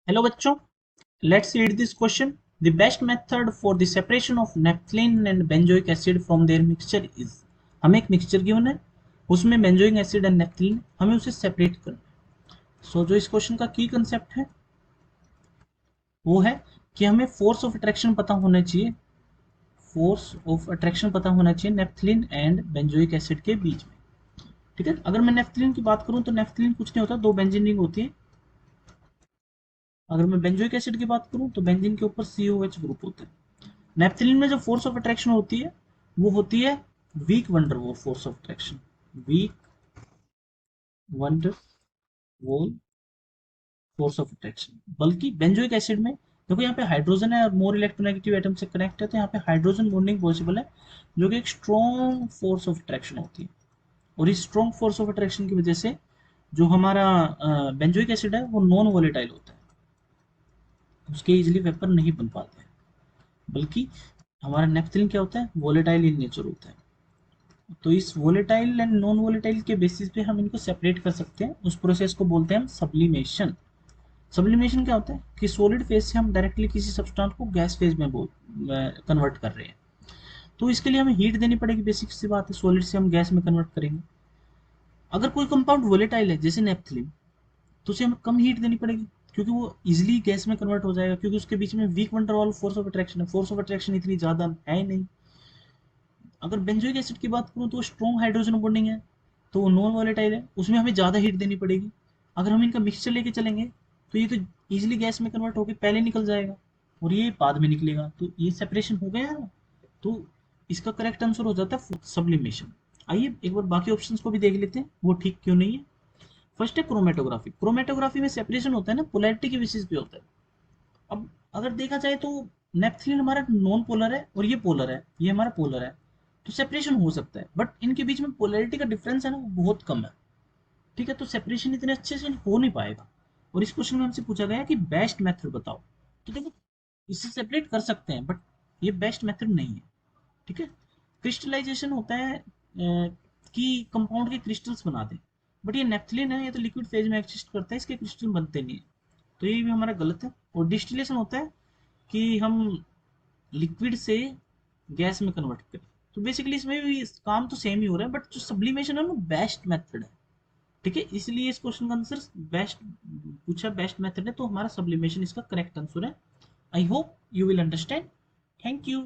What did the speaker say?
Hello बच्चों, let's read this question. The best method for the separation of naphthalene and benzoic acid from their mixture is. हमें एक mixture given है, उसमें benzoic acid and naphthalene, हमें उसे separate करना है। सो जो इस क्वेश्चन का की कंसेप्ट है वो है कि हमें फोर्स ऑफ अट्रैक्शन पता होना चाहिए। फोर्स ऑफ अट्रैक्शन पता होना चाहिए नेफ्थलीन एंड बेंजोइक एसिड के बीच में। ठीक है, अगर मैं नेफ्थलीन की बात करूं तो नेफ्थलीन कुछ नहीं होता, दो बेंजीन रिंग होती है। अगर मैं बेंजोइक एसिड की बात करूं तो बेंजीन के ऊपर COH ग्रुप होता है। नेप्थलीन में जो फोर्स ऑफ अट्रैक्शन होती है वो होती है weak van der Waal force of attraction. Weak van der Waal force of attraction. बल्कि बेंजोइक एसिड में देखो, यहाँ पे हाइड्रोजन है और मोर इलेक्ट्रोनेगेटिव एटम से कनेक्ट है, तो यहाँ पे हाइड्रोजन बॉन्डिंग पॉसिबल है, जो कि एक स्ट्रॉन्ग फोर्स ऑफ अट्रैक्शन होती है। और इस स्ट्रॉन्ग फोर्स ऑफ अट्रैक्शन की वजह से जो हमारा बेंजोइक एसिड है वो नॉन वोलेटाइल होता है, उसके इजिली वेपर नहीं बन पाते हैं। बल्कि हमारा नेप्थलीन क्या होता है, वोलेटाइल इन नेचर होता है। तो इस वोलेटाइल एंड नॉन वोलेटाइल के बेसिस पे हम इनको सेपरेट कर सकते हैं। उस प्रोसेस को बोलते हैं हम सब्लिमेशन। सब्लिमेशन क्या होता है कि सॉलिड फेज से हम डायरेक्टली किसी सब्सटेंस को गैस फेज में कन्वर्ट कर रहे हैं। तो इसके लिए हमें हीट देनी पड़ेगी, बेसिक सी बात है, सॉलिड से हम गैस में कन्वर्ट करेंगे। अगर कोई कंपाउंड वोलेटाइल है जैसे नेप्थलीन, तो उसे हमें कम हीट देनी पड़ेगी, क्योंकि वो इजिली गैस में कन्वर्ट हो जाएगा, क्योंकि उसके बीच में weak van der Waal force of attraction है। फोर्स ऑफ अट्रैक्शन इतनी ज़्यादा है नहीं। अगर बेंजोइक एसिड की बात करूँ तो स्ट्रॉन्ग हाइड्रोजन बॉन्डिंग है, तो वो नॉन वॉलेटाइल है, उसमें हमें ज़्यादा हीट देनी पड़ेगी। अगर हम इनका मिक्सचर लेके चलेंगे तो ये तो इजीली गैस में कन्वर्ट होकर पहले निकल जाएगा और ये बाद में निकलेगा, तो ये सेपरेशन हो गया ना। तो इसका करेक्ट आंसर हो जाता है सब्लिमेशन। आइए एक बार बाकी ऑप्शंस को भी देख लेते हैं, वो ठीक क्यों नहीं है। फर्स्ट है क्रोमेटोग्राफी। क्रोमेटोग्राफी में सेपरेशन होता है ना, पोलैरिटी के बेसिस पे होता है। अब अगर देखा जाए तो नेप्थलीन हमारा नॉन पोलर है और ये पोलर है, ये हमारा पोलर है, तो सेपरेशन हो सकता है, बट इनके बीच में पोलैरिटी का डिफरेंस है ना, वो बहुत कम है। ठीक है, तो सेपरेशन इतने अच्छे से हो नहीं पाएगा। और इस क्वेश्चन में हमसे पूछा गया है कि बेस्ट मेथड बताओ। तो देखो, इससे सेपरेट कर सकते हैं, बट ये बेस्ट मेथड नहीं है। ठीक है, क्रिस्टलाइजेशन होता है कि कंपाउंड के क्रिस्टल्स बना दें, बट ये नेप्थलीन है, ये तो लिक्विड फेज में एग्जिस्ट करता है, इसके क्रिस्टल बनते नहीं है, तो ये भी हमारा गलत है। और डिस्टिलेशन होता है कि हम लिक्विड से गैस में कन्वर्ट करें। तो बेसिकली इसमें भी काम तो सेम ही हो रहा है, बट जो सब्लिमेशन है वो बेस्ट मेथड है। ठीक है, इसलिए इस क्वेश्चन का आंसर बेस्ट पूछा, बेस्ट मेथड है, तो हमारा सब्लिमेशन इसका करेक्ट आंसर है। I hope you will understand. Thank you.